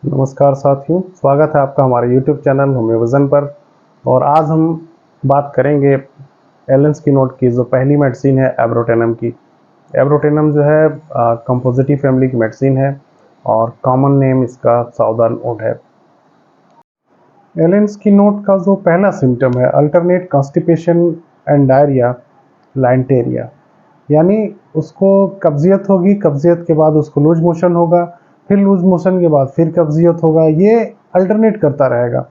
नमस्कार साथियों, स्वागत है आपका हमारे YouTube चैनल होम्योविज़न पर। और आज हम बात करेंगे एलेंस्किनोट की जो पहली मेडिसिन है एब्रोटेनम की। एब्रोटेनम जो है कंपोजिटी फैमिली की मेडिसिन है और कॉमन नेम इसका साउदर्न वुड है। एलेंस्किनोट का जो पहला सिम्टम है अल्टरनेट कॉन्स्टिपेशन एंड डायरिया लाइंटेरिया, यानी उसको कब्जियत होगी, कब्जियत के बाद उसको लूज मोशन होगा, फिर लूज मोशन के बाद फिर कब्जियत होगा, ये अल्टरनेट करता रहेगा।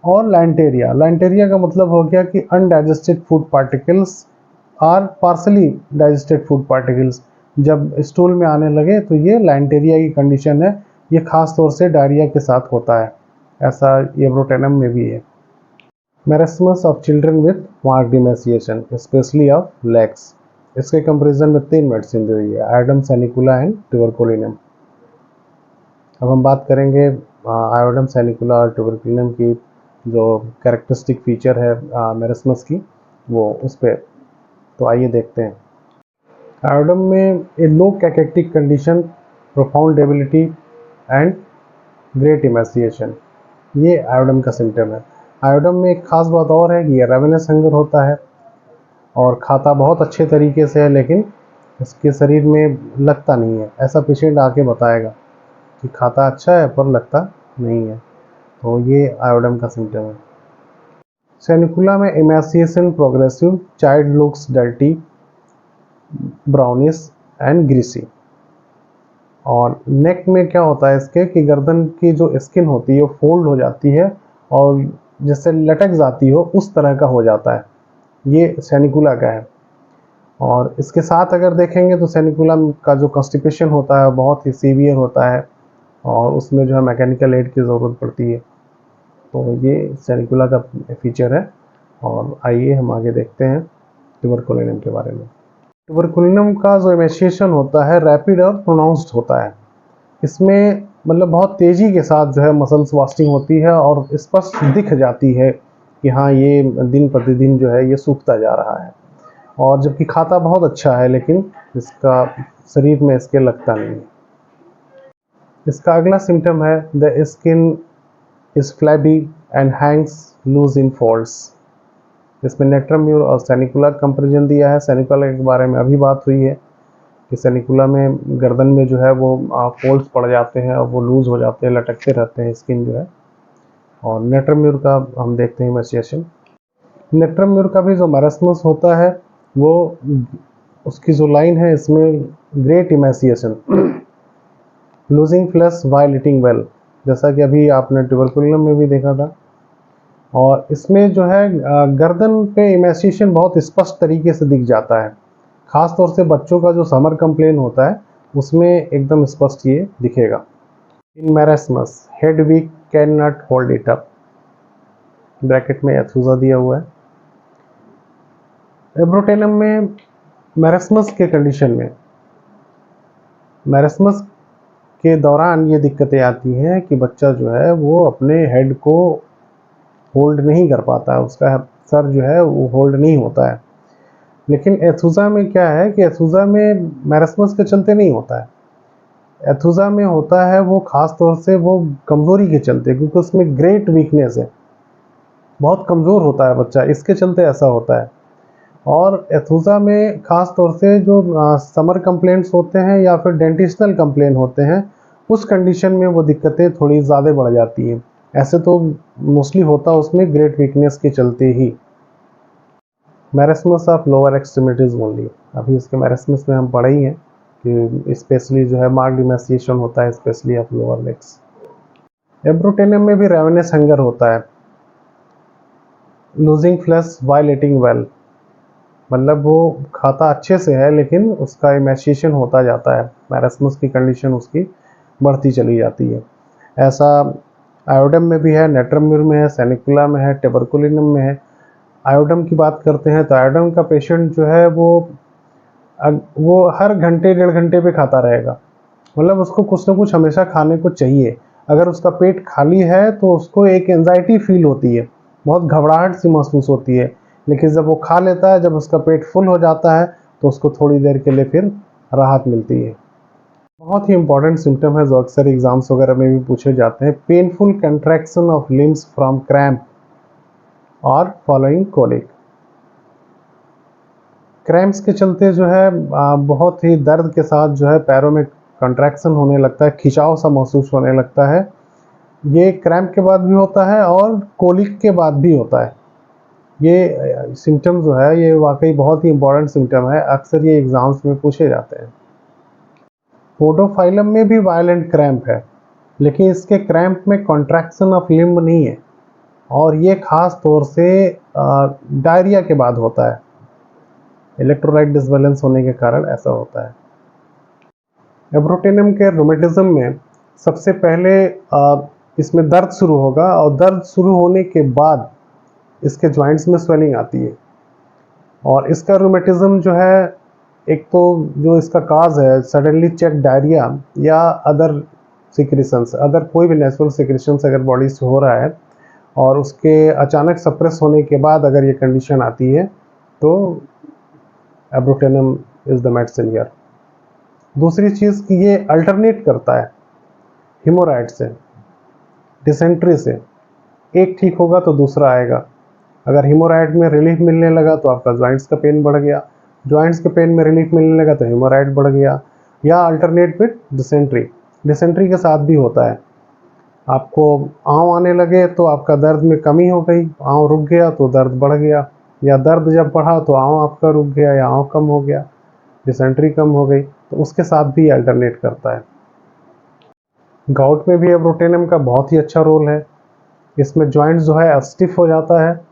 और लाइंटेरिया, लाइंटेरिया का मतलब हो गया कि अनडाइजेस्टेड फूड पार्टिकल्स और पार्सली डाइजेस्टेड फूड पार्टिकल्स जब स्टूल में आने लगे तो ये लाइंटेरिया की कंडीशन है। ये खास तौर से डायरिया के साथ होता है, ऐसा एब्रोटेनम में भी है। Marasmus of children with marked emaciation specially of legs, इसके कंपेरिजन में 3 मेडिसिन दी हुई है, आयोडम सैनिकुला एंड ट्यूबरकुलिनम। अब हम बात करेंगे आयोडम सैनिकुला और ट्यूबरकुलिनम की जो कैरेक्टरिस्टिक फीचर है मेरेस्मस की, वो उस पर। तो आइए देखते हैं। आयोडम में a low cachectic condition, profound debility and great emaciation, ये आयोडम का सिम्टम है। आयोडम में एक खास बात और है कि ये रेवेनस हंगर होता है और खाता बहुत अच्छे तरीके से है, लेकिन इसके शरीर में लगता नहीं है। ऐसा पेशेंट आके बताएगा कि खाता अच्छा है पर लगता नहीं है, तो ये आयोडम का सिम्टम है। सैनिकुला में emaciation progressive, child looks dirty, brownish and greasy. और नेक में क्या होता है इसके कि गर्दन की जो स्किन होती है वो फोल्ड हो जाती है और जैसे लटक जाती हो उस तरह का हो जाता है, ये सैनिकुला का है। और इसके साथ अगर देखेंगे तो सैनिकुला का जो कॉन्स्टिपेशन होता है बहुत ही सीवियर होता है और उसमें जो है मैकेनिकल एड की ज़रूरत पड़ती है। तो ये सैनिकुला का फीचर है। और आइए हम आगे देखते हैं ट्यूबरकुलिनम के बारे में। ट्यूबरकुलिनम का जो इमेसिएशन होता है रैपिड और प्रोनाउंस्ड होता है। इसमें मतलब बहुत तेज़ी के साथ जो है मसल्स वास्टिंग होती है और स्पष्ट दिख जाती है कि हाँ ये दिन प्रतिदिन जो है ये सूखता जा रहा है। और जबकि खाता बहुत अच्छा है लेकिन इसका शरीर में इसके लगता नहीं है। इसका अगला सिम्टम है the skin is flabby and hangs loose in folds. इसमें नेट्रम्यूर और सैनिकुला कंपेरिजन दिया है। सैनिकुला के बारे में अभी बात हुई है कि सैनिकुला में गर्दन में जो है वो फोल्ड्स पड़ जाते हैं और वो लूज हो जाते हैं, लटकते रहते हैं स्किन जो है। और नेट्रम्यूर का हम देखते हैं इमेसिएशन। नेट्रम्यूर का भी जो मेरेस्मस होता है वो उसकी जो लाइन है इसमें great emaciation, losing flash while eating well, जैसा कि अभी आपने ट्यूबरकुलिनम में भी देखा था। और इसमें जो है गर्दन पे इमेसिएशन बहुत स्पष्ट तरीके से दिख जाता है। खास तौर से बच्चों का जो समर कंप्लेन होता है उसमें एकदम स्पष्ट ये दिखेगा। In marasmus head weak can not hold it up, bracket में एथुसा दिया हुआ है। एब्रोटेनम में मेरेस्मस के कंडीशन में मेरेस्मस के दौरान ये दिक्कतें आती हैं कि बच्चा जो है वो अपने हेड को होल्ड नहीं कर पाता है, उसका सर जो है वो होल्ड नहीं होता है। लेकिन एथुसा में क्या है कि एथुसा में मेरेस्मस के चलते नहीं होता है। एथुसा में होता है वो खास तौर से वो कमज़ोरी के चलते, क्योंकि उसमें ग्रेट वीकनेस है, बहुत कमज़ोर होता है बच्चा, इसके चलते ऐसा होता है। और एथुसा में खास तौर से जो समर कंप्लेंट्स होते हैं या फिर डेंटिशनल कंप्लेन होते हैं उस कंडीशन में वो दिक्कतें थोड़ी ज़्यादा बढ़ जाती हैं। ऐसे तो मोस्टली होता उसमें ग्रेट वीकनेस के चलते ही। Marasmus of lower extremities only, अभी इसके मेरेस्मस में हम पढ़े ही हैं कि स्पेशली जो है मार्क्ड इमेसिएशन होता है specially of lower legs. Abrotanum में भी रेवेनस हंगर होता है, losing flash while eating well, मतलब वो खाता अच्छे से है लेकिन उसका इमेसिएशन होता जाता है, मेरेस्मस की कंडीशन उसकी बढ़ती चली जाती है। ऐसा आयोडम में भी है, नेट्रम्यूर में है, सैनिकुला में है, ट्यूबरकुलिनम में है। आयोडम की बात करते हैं तो आयोडम का पेशेंट जो है वो हर घंटे 1.5 घंटे पे खाता रहेगा, मतलब उसको कुछ ना कुछ हमेशा खाने को चाहिए। अगर उसका पेट खाली है तो उसको एक एंजाइटी फील होती है, बहुत घबराहट सी महसूस होती है। लेकिन जब वो खा लेता है, जब उसका पेट फुल हो जाता है तो उसको थोड़ी देर के लिए फिर राहत मिलती है। बहुत ही इंपॉर्टेंट सिम्टम है जो अक्सर एग्जाम्स वगैरह में भी पूछे जाते हैं, painful contraction of limbs from cramp और फॉलोइंग कोलिक। क्रैम्प्स के चलते जो है बहुत ही दर्द के साथ जो है पैरों में कंट्रैक्शन होने लगता है, खिंचाव सा महसूस होने लगता है। ये क्रैम्प के बाद भी होता है और कोलिक के बाद भी होता है। ये सिम्टम जो है ये वाकई बहुत ही इंपॉर्टेंट सिम्टम है, अक्सर ये एग्जाम्स में पूछे जाते हैं। पोडोफाइलम में भी वायलेंट क्रैम्प है, लेकिन इसके क्रैम्प में कॉन्ट्रैक्शन ऑफ लिम्ब नहीं है और ये खास तौर से डायरिया के बाद होता है। इलेक्ट्रोलाइट डिसबैलेंस होने के कारण ऐसा होता है। एब्रोटेनम के रोमेटिज्म में सबसे पहले इसमें दर्द शुरू होगा और दर्द शुरू होने के बाद इसके जॉइंट्स में स्वेलिंग आती है। और इसका रोमेटिज्म जो है, एक तो जो इसका काज है सडनली चेक डायरिया या अदर सिक्रेशंस, अगर कोई भी नेचुरल सिक्रेशंस अगर बॉडी से हो रहा है और उसके अचानक सप्रेस होने के बाद अगर ये कंडीशन आती है तो abrotanum is the medicine here. दूसरी चीज़ कि ये अल्टरनेट करता है हिमोराइड से, डिसेंट्री से, एक ठीक होगा तो दूसरा आएगा। अगर हिमोराइड में रिलीफ मिलने लगा तो आपका जॉइंट्स का पेन बढ़ गया, जॉइंट्स के पेन में रिलीफ मिलने लगा तो हिमोराइड बढ़ गया, या अल्टरनेट विथ डिसेंट्री। डिसेंट्री के साथ भी होता है, आपको आँव आने लगे तो आपका दर्द में कमी हो गई, आँव रुक गया तो दर्द बढ़ गया, या दर्द जब बढ़ा तो आँव आपका रुक गया या आँव कम हो गया, डिसेंट्री कम हो गई, तो उसके साथ भी अल्टरनेट करता है। गाउट में भी एब्रोटेनम का बहुत ही अच्छा रोल है। इसमें जॉइंट्स जो है स्टिफ हो जाता है,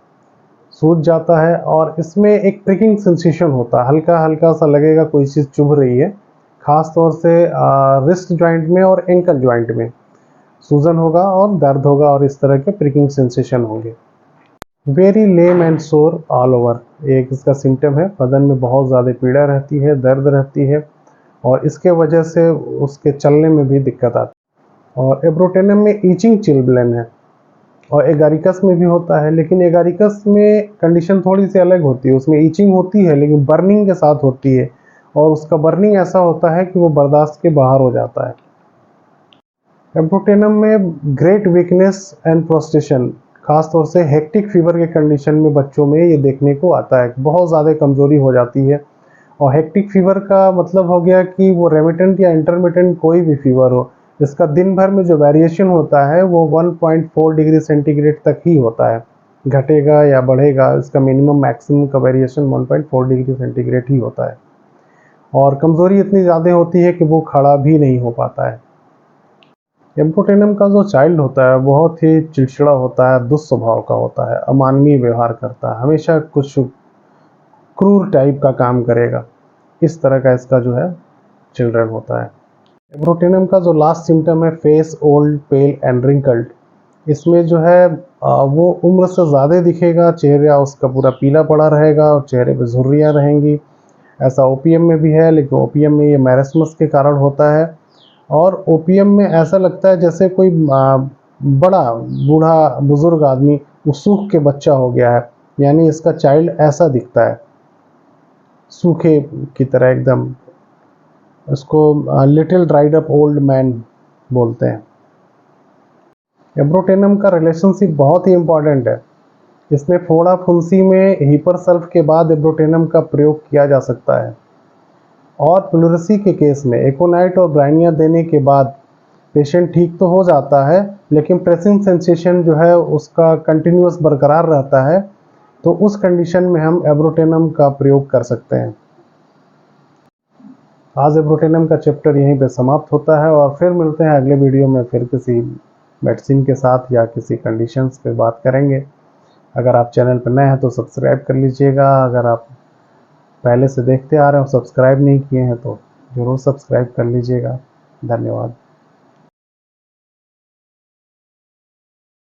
सूज जाता है और इसमें एक प्रिकिंग सेंसेशन होता है, हल्का हल्का सा लगेगा कोई चीज़ चुभ रही है। खास तौर से रिस्ट जॉइंट में और एंकल जॉइंट में सूजन होगा और दर्द होगा और इस तरह के प्रिकिंग सेंसेशन होंगे। वेरी लेम एंड सोर ऑल ओवर एक इसका सिम्टम है, बदन में बहुत ज़्यादा पीड़ा रहती है, दर्द रहती है और इसके वजह से उसके चलने में भी दिक्कत आती है। और एब्रोटेनम में ईचिंग चिल्बलेन है और एगारिकस में भी होता है, लेकिन एगारिकस में कंडीशन थोड़ी सी अलग होती है, उसमें ईचिंग होती है लेकिन बर्निंग के साथ होती है और उसका बर्निंग ऐसा होता है कि वो बर्दाश्त के बाहर हो जाता है। एब्रोटेनम में ग्रेट वीकनेस एंड प्रोस्टेशन, खास तौर से हेक्टिक फीवर के कंडीशन में बच्चों में ये देखने को आता है, बहुत ज़्यादा कमज़ोरी हो जाती है। और हेक्टिक फीवर का मतलब हो गया कि वो रेमिटेंट या इंटरमिटेंट कोई भी फीवर हो, इसका दिन भर में जो वेरिएशन होता है वो 1.4 डिग्री सेंटीग्रेड तक ही होता है, घटेगा या बढ़ेगा, इसका मिनिमम मैक्सिमम का वेरिएशन 1.4 डिग्री सेंटीग्रेड ही होता है। और कमज़ोरी इतनी ज़्यादा होती है कि वो खड़ा भी नहीं हो पाता है। एब्रोटेनम का जो चाइल्ड होता है बहुत ही चिड़चिड़ा होता है, दुस्वभाव का होता है, अमानवीय व्यवहार करता है, हमेशा कुछ क्रूर टाइप का काम करेगा, इस तरह का इसका जो है चिल्ड्रन होता है। एब्रोटेनम का जो लास्ट सिम्टम है face old pale and wrinkled, इसमें जो है वो उम्र से ज़्यादा दिखेगा, चेहरा उसका पूरा पीला पड़ा रहेगा और चेहरे पे झुर्रियाँ रहेंगी। ऐसा ओपीएम में भी है, लेकिन ओपीएम में ये मैरस्मस के कारण होता है और ओपीएम में ऐसा लगता है जैसे कोई बड़ा बूढ़ा बुजुर्ग आदमी वो सूख के बच्चा हो गया है, यानी इसका चाइल्ड ऐसा दिखता है, सूखे की तरह एकदम। इसको little dried up old man बोलते हैं। एब्रोटेनम का रिलेशनशिप बहुत ही इंपॉर्टेंट है, इसमें फोड़ा फुंसी में हीपर सल्फ के बाद एब्रोटेनम का प्रयोग किया जा सकता है और प्लूरेसी के केस में एकोनाइट और ब्राइनिया देने के बाद पेशेंट ठीक तो हो जाता है, लेकिन प्रेसिंग सेंसेशन जो है उसका कंटिन्यूस बरकरार रहता है, तो उस कंडीशन में हम एब्रोटेनम का प्रयोग कर सकते हैं। आज एब्रोटेनम का चैप्टर यहीं पे समाप्त होता है और फिर मिलते हैं अगले वीडियो में, फिर किसी मेडिसिन के साथ या किसी कंडीशंस पे बात करेंगे। अगर आप चैनल पर नए हैं तो सब्सक्राइब कर लीजिएगा, अगर आप पहले से देखते आ रहे हो सब्सक्राइब नहीं किए हैं तो ज़रूर सब्सक्राइब कर लीजिएगा। धन्यवाद।